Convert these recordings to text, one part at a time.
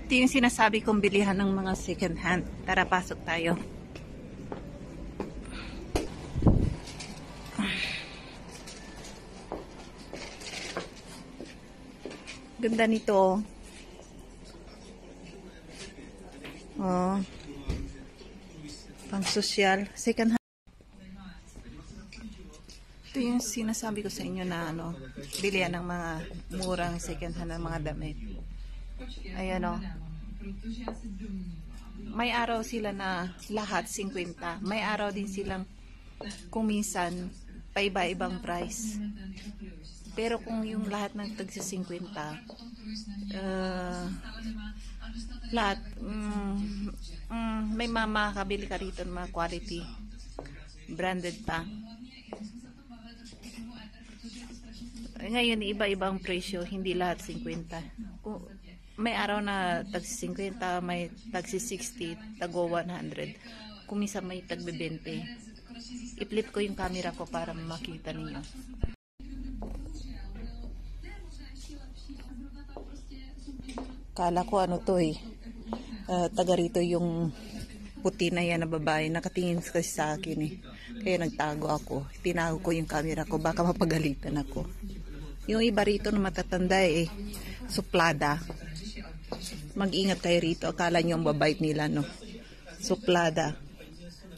Ito yung sinasabi kong bilihan ng mga second hand. Tara, pasok tayo. Ganda nito. Oh. Pang social. Second hand. Ito yung sinasabi ko sa inyo na bilihan ng mga murang second hand ng mga damit. Ayan o. May araw sila na lahat 50. May araw din silang kung minsan paiba-ibang price. Pero kung yung lahat ng tagsi 50, lahat, may makakabili ka rito ng mga quality. Branded pa. Ngayon, iba-ibang presyo, hindi lahat 50. Kung may araw na tagsi 50, may tagsi 60, tago 100. Kung minsan may tagbe 20. I-flip ko yung camera ko para makita niyo. Kala ko to taga rito yung puti na yan na babae. Nakatingin kasi sa akin Kaya nagtago ako. Tinago ko yung camera ko. Baka mapagalitan ako. Yung iba rito na matatanda suplada. Mag-ingat kayo rito. Akala nyo ang babait nila, no? Suplada.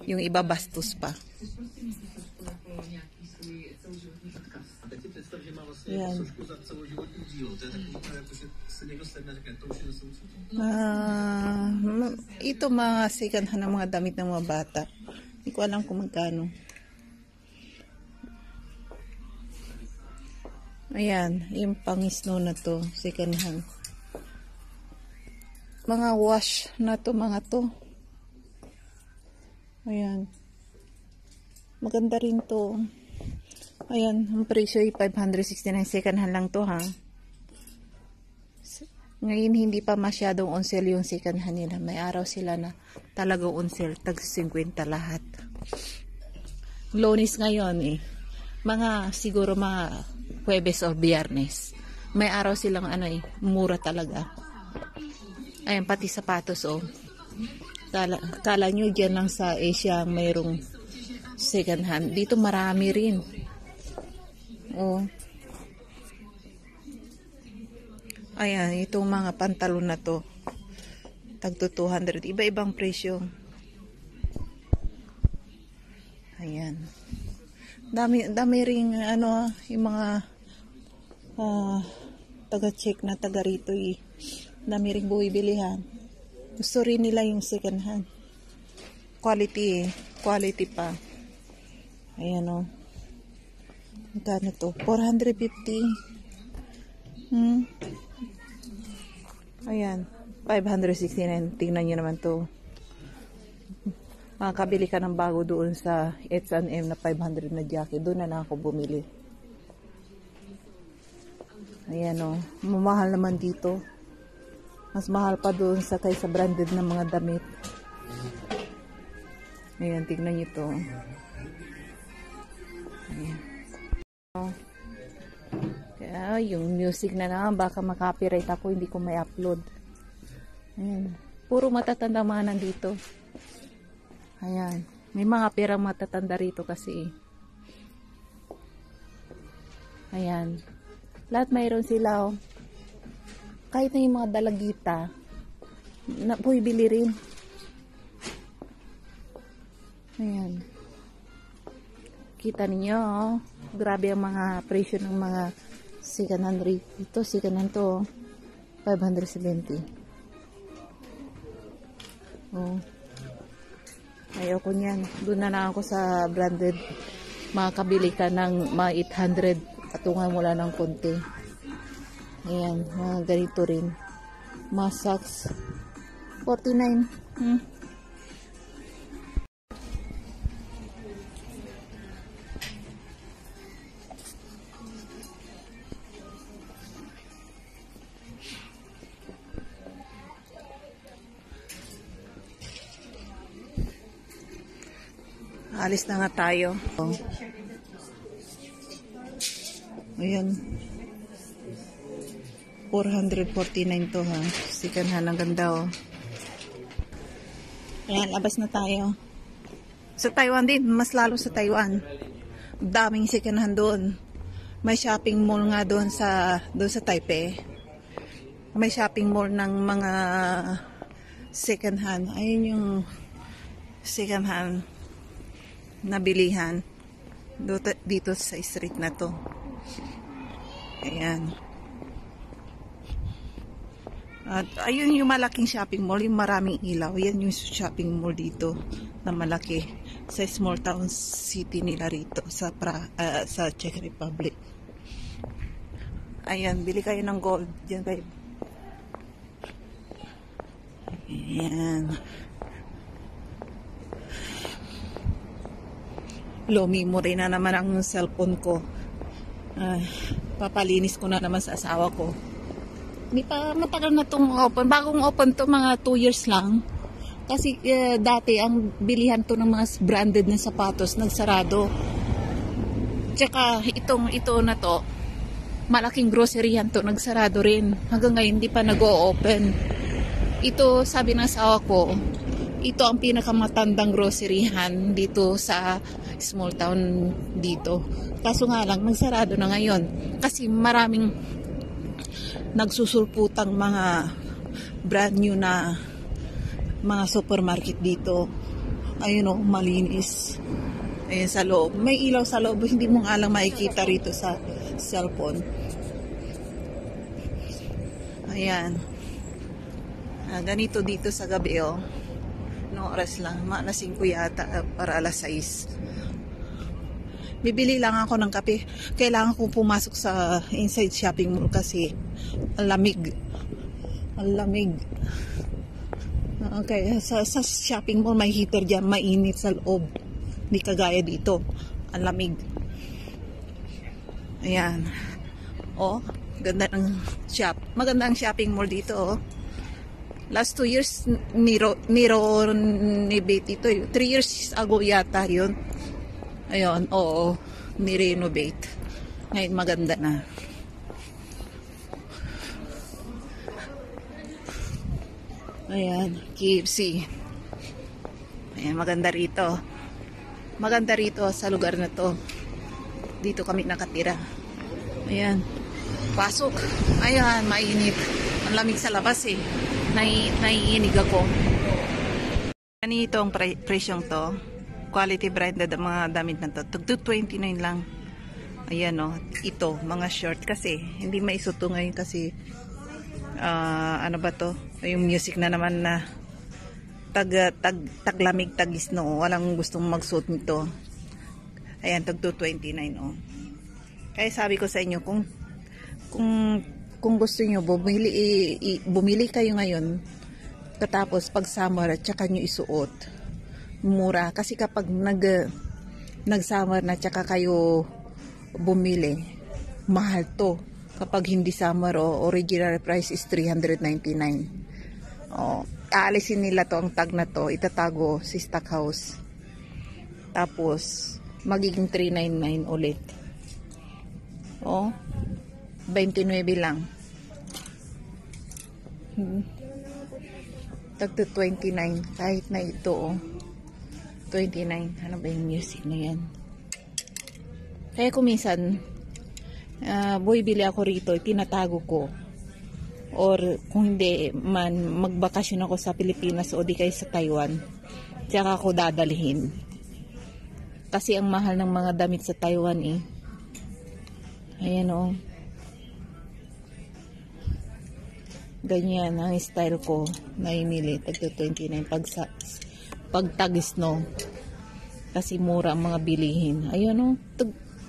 Yung iba bastos pa. Yan. Ito mga second hand ng mga damit ng mga bata. Hindi ko alam kung magkano. Ayan, yung pang-snow na to, second hand. Mga wash na to, mga to. Ayan. Maganda rin to. Ayan, ang presyo ay 569. Second hand lang to, ha. Ngayon, hindi pa masyadong on sale yung second hand nila. May araw sila na talagang on sale. Tag 50 lahat. Lunes ngayon, mga, siguro mga Huwebes o Biyernes. May araw silang mura talaga. Ayan, pati sapatos, Kala nyo dyan lang sa Asia mayroong second hand. Dito marami rin. Ayan, itong mga pantalon na to. Tagto 200. Iba-ibang presyo. Ayan. Dami ring yung mga taga-check na taga rito dami ring buwibilihan. Gusto rin nila yung second hand. Quality quality pa. Ayan magkano to? 450. Ayan, 569. Tingnan nyo naman to. Makakabili ka ng bago doon sa H&M na 500 na jacket. Doon na ako bumili. Ayan mamahal naman dito. Mas mahal pa doon sa kaysa branded na mga damit. Ayan, tignan nyo to. Ayan. Kaya yung music na naman, baka makapiright ako, hindi ko may upload. Ayan. Puro matatanda mga nandito. Ayan. May mga perang matatanda rito kasi. Ayan. Lahat mayroon sila. Kahit na yung mga dalagita, bili rin. Ayan. Kita ninyo, grabe ang mga presyo ng mga second hand rate. Ito, second hand to, 570. Ayoko niyan. Doon na ako sa branded. Makakabili ka ng mga 800. Patungan mo lang ng konti. Ayan, mga ganito rin. Mga socks. 49. Alis na nga tayo. Ayan. 449 to ha. Second hand, ang ganda oh. Ayan, labas na tayo. Sa Taiwan din, mas lalo sa Taiwan. Daming second hand doon. May shopping mall nga doon sa Taipei. May shopping mall ng mga second hand. Ayun yung second hand na bilihan dito sa street na to. Ayan. At ayun yung malaking shopping mall, yung maraming ilaw. Yan yung shopping mall dito na malaki sa small town city nila rito sa Czech Republic. Ayan, bili kayo ng gold. Diyan kayo. Ayan. Lomi mo rin na naman ang cellphone ko. Papalinis ko na naman sa asawa ko. Hindi pa matagal na itong open. Bagong open to, mga 2 years lang. Kasi dati ang bilihan to ng mga branded na sapatos nagsarado. Tsaka ito na to, malaking groceryhan to, nagsarado rin. Hanggang ngayon hindi pa nag-o-open. Ito, sabi ng asawa ko, ito ang pinakamatandang groceryhan dito sa small town dito. Kaso nga lang, nagsarado na ngayon. Kasi maraming nagsusulputang mga brand new na mga supermarket dito. Ayun o, malinis. Ayun sa loob. May ilaw sa loob. Hindi mo nga lang makikita rito sa cellphone. Ayan. Ganito dito sa gabi o. No oras lang. Mga 5 yata para alas 6. Bibili lang ako ng kape. Kailangan kong pumasok sa inside shopping mall kasi ang lamig. Ang lamig. Okay, sa shopping mall may heater dyan, mainit sa loob. Hindi kagaya dito. Ang lamig. Ayan. Oh, ganda ng shop. Maganda ang shopping mall dito, oh. Last 2 years ni-renovate ito. 3 years ago yata yun. Ayun, oo, ni-renovate. Ngayon maganda na. Ayan, KFC. Ayan, maganda rito. Maganda rito sa lugar na to. Dito kami nakatira. Ayan, pasok. Ayan, mainit. Ang lamig sa labas eh. Naiinig ako. Ganito ang presyong to. Quality branded ang mga damit na to. Tugto 29 lang. Ayan o. Ito, mga short. Kasi, hindi maisuto ngayon kasi ano ba to? Yung music na naman na taglamig, tagisno. Walang gustong magsuot nito. Ayan, tugto 29 o. Kaya sabi ko sa inyo, kung gusto nyo, bumili kayo ngayon. Katapos, pag summer, tsaka nyo isuot. Mura kasi kapag nag-summer na tsaka kayo bumili, mahal to. Kapag hindi summer o original price is 399. Aalisin nila to, ang tag na to, itatago si stock house. Tapos magiging 399 ulit. 29 lang. Tagto 29 kahit na ito 29. Ano ba yung music na yan? Kaya kung minsan bumibili ako rito, tinatago ko. Or kung hindi man, magbakasyon ako sa Pilipinas o di kaya sa Taiwan, tsaka ako dadalhin. Kasi ang mahal ng mga damit sa Taiwan eh. Ayan o. Ganyan ang style ko na inili. Tagto 29 pag tagis no. Kasi mura ang mga bilihin. Ayan o.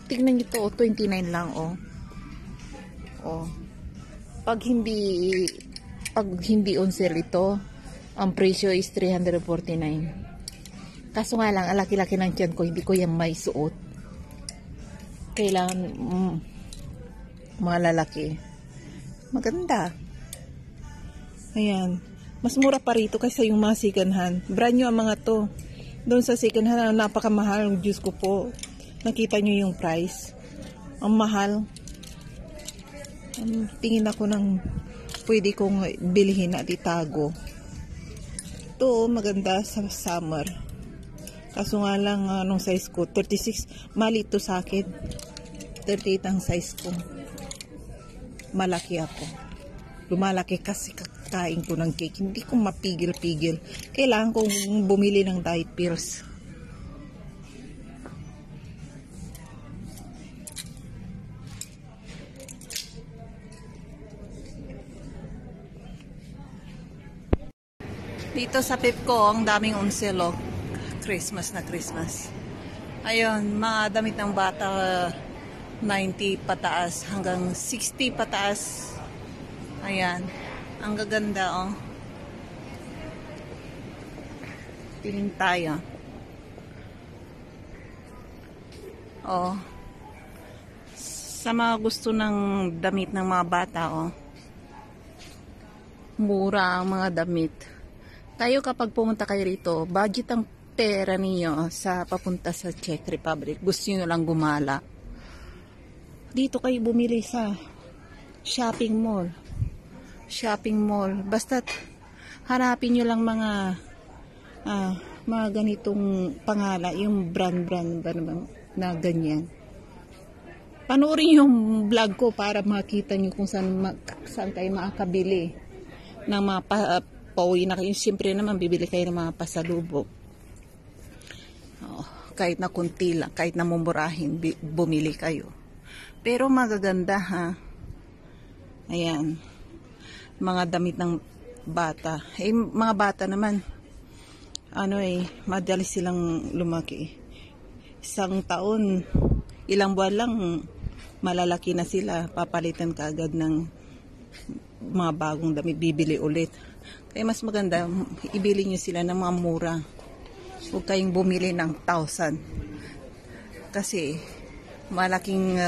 Tignan nyo to, 29 lang o. Pag hindi on sale ito, ang presyo is 349. Kaso nga lang, ang laki-laki ng tiyan ko, hindi ko yan may suot. Kailangan mga lalaki. Maganda. Ayan. Mas mura pa rito kaysa yung mga second hand. Brand new ang mga to. Doon sa second hand, napakamahal. Diyos ko po. Nakita nyo yung price. Ang mahal. Tingin ako ng pwede kong bilhin at itago. Ito, maganda sa summer. Kaso nga lang, anong size ko? 36. Mali ito sa akin. 38 ang size ko. Malaki ako. Lumalaki kasi kakain ko ng cake. Hindi ko mapigil-pigil. Kailangan kong bumili ng diet pills. Dito sa Pepco, ang daming unselo. Christmas na Christmas. Ayun, mga damit ng bata, 90 pataas hanggang 60 pataas. Ayan, ang gaganda oh. Piling tayo. Oh. Sa mga gusto ng damit ng mga bata oh. Mura ang mga damit. Tayo kapag pumunta kayo rito, budget ang pera niyo sa papunta sa Czech Republic. Gusto niyo lang gumala. Dito kayo bumili sa shopping mall. Shopping mall. Basta't hanapin niyo lang mga ganitong pangalan, yung brand na ganyan. Panoorin yung vlog ko para makita niyo kung saan kayo makakabili ng mga pauwi na kayo. Siyempre naman, bibili kayo ng mga pasalubok. Oh, kahit na kunti lang, kahit na mumurahin, bumili kayo. Pero magaganda ha. Ayan. Mga damit ng bata. Mga bata naman, madali silang lumaki. Isang taon, ilang buwan lang, malalaki na sila. Papalitan ka agad ng mga bagong damit, bibili ulit. Kaya mas maganda, ibili nyo sila ng mga mura. Huwag kayong bumili ng 1,000. Kasi, malaking,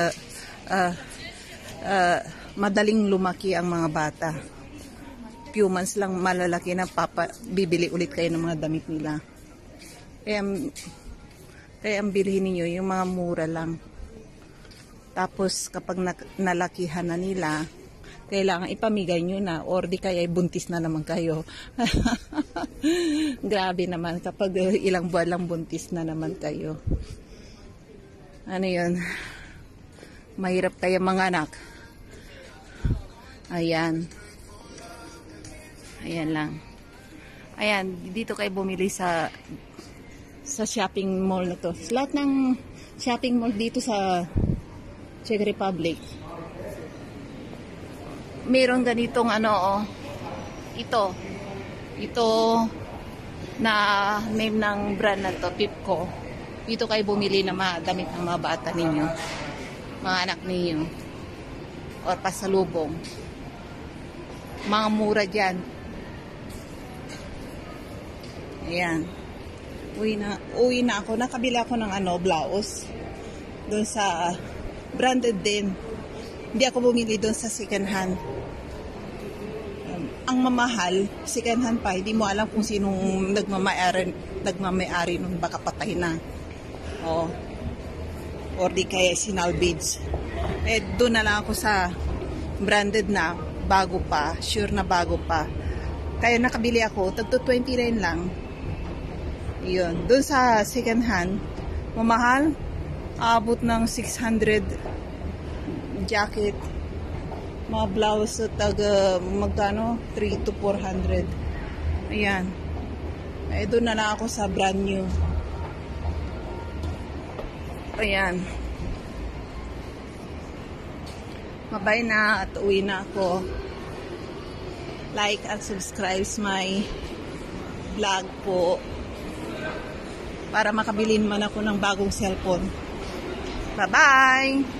madaling lumaki ang mga bata. Few months lang malalaki na bibili ulit kayo ng mga damit nila. Kaya ang bilhin niyo yung mga mura lang. Tapos, kapag nalakihan na nila, kailangan ipamigay nyo na or di kaya buntis na naman kayo. Grabe naman kapag ilang buwan lang buntis na naman kayo. Ano yun? Mahirap tayo mga anak. Ayan. Ayan lang. Ayan, dito kayo bumili sa shopping mall na to. Lahat ng shopping mall dito sa Czech Republic, meron ganitong ito na name ng brand na to, Pepco. Dito kayo bumili ng mga damit ng mga bata ninyo, mga anak ninyo, or pasalubong. Mga mura dyan. Ayan. Uwi na ako. Nakabila ako ng blouse doon sa branded din. Hindi ako bumili doon sa second hand. Ang mamahal, second hand pa, hindi mo alam kung sinong nagmamayari nun, baka patay na. Or di kaya sinalvage. Doon na lang ako sa branded na, bago pa, sure na bago pa. Kaya nakabili ako, tagto 29 lang. Yun. Doon sa second hand, mamahal, abot ng 600 jacket, mga blouse, magkano? 3 to 400. Ayan. Doon na lang ako sa brand new. Ayan. Mabay na at uwi na ako. Like and subscribe my vlog po para makabilin man ako ng bagong cellphone. Bye-bye!